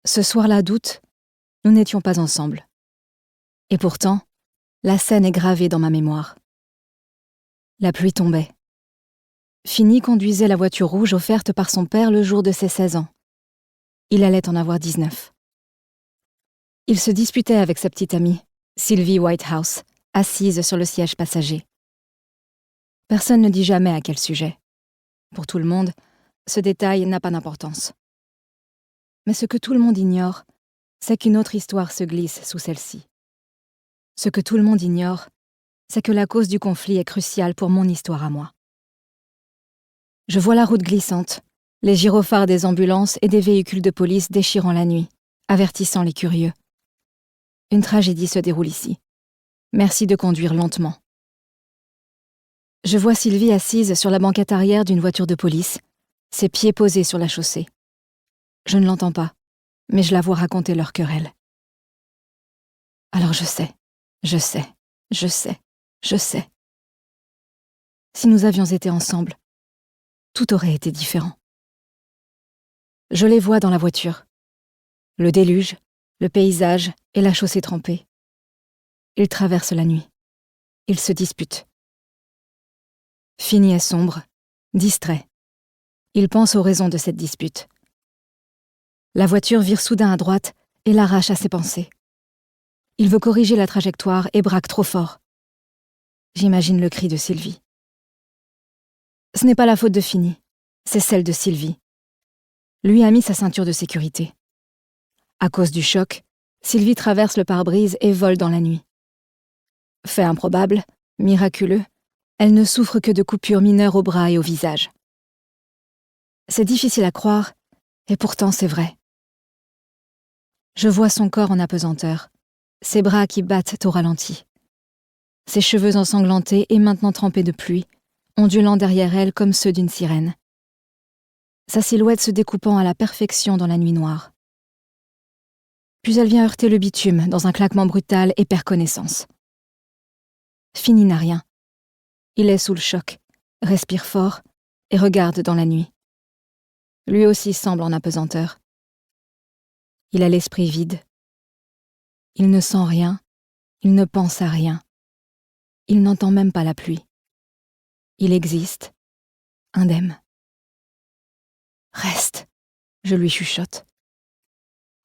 Ce soir-là d'août, nous n'étions pas ensemble. Et pourtant, la scène est gravée dans ma mémoire. La pluie tombait. Finny conduisait la voiture rouge offerte par son père le jour de ses 16 ans. Il allait en avoir 19. Il se disputait avec sa petite amie, Sylvie Whitehouse, assise sur le siège passager. Personne ne dit jamais à quel sujet. Pour tout le monde, ce détail n'a pas d'importance. Mais ce que tout le monde ignore, c'est qu'une autre histoire se glisse sous celle-ci. Ce que tout le monde ignore, c'est que la cause du conflit est cruciale pour mon histoire à moi. Je vois la route glissante, les gyrophares des ambulances et des véhicules de police déchirant la nuit, avertissant les curieux. Une tragédie se déroule ici. Merci de conduire lentement. Je vois Sylvie assise sur la banquette arrière d'une voiture de police, ses pieds posés sur la chaussée. Je ne l'entends pas, mais je la vois raconter leur querelle. Alors je sais. Si nous avions été ensemble, tout aurait été différent. Je les vois dans la voiture. Le déluge, le paysage et la chaussée trempée. Ils traversent la nuit. Ils se disputent. Finny est sombre, distrait. Il pense aux raisons de cette dispute. La voiture vire soudain à droite et l'arrache à ses pensées. Il veut corriger la trajectoire et braque trop fort. J'imagine le cri de Sylvie. Ce n'est pas la faute de Finny, c'est celle de Sylvie. Lui a mis sa ceinture de sécurité. À cause du choc, Sylvie traverse le pare-brise et vole dans la nuit. Fait improbable, miraculeux, elle ne souffre que de coupures mineures au bras et au visage. C'est difficile à croire, et pourtant c'est vrai. Je vois son corps en apesanteur, ses bras qui battent au ralenti. Ses cheveux ensanglantés et maintenant trempés de pluie, ondulant derrière elle comme ceux d'une sirène. Sa silhouette se découpant à la perfection dans la nuit noire. Puis elle vient heurter le bitume dans un claquement brutal et perd connaissance. Finny n'a rien. Il est sous le choc, respire fort et regarde dans la nuit. Lui aussi semble en apesanteur. Il a l'esprit vide. Il ne sent rien, il ne pense à rien. Il n'entend même pas la pluie. Il existe, indemne. Reste, je lui chuchote.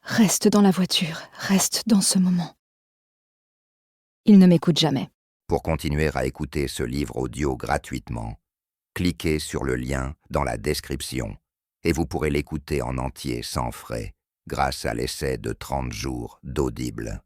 Reste dans la voiture, reste dans ce moment. Il ne m'écoute jamais. Pour continuer à écouter ce livre audio gratuitement, cliquez sur le lien dans la description et vous pourrez l'écouter en entier sans frais grâce à l'essai de 30 jours d'Audible.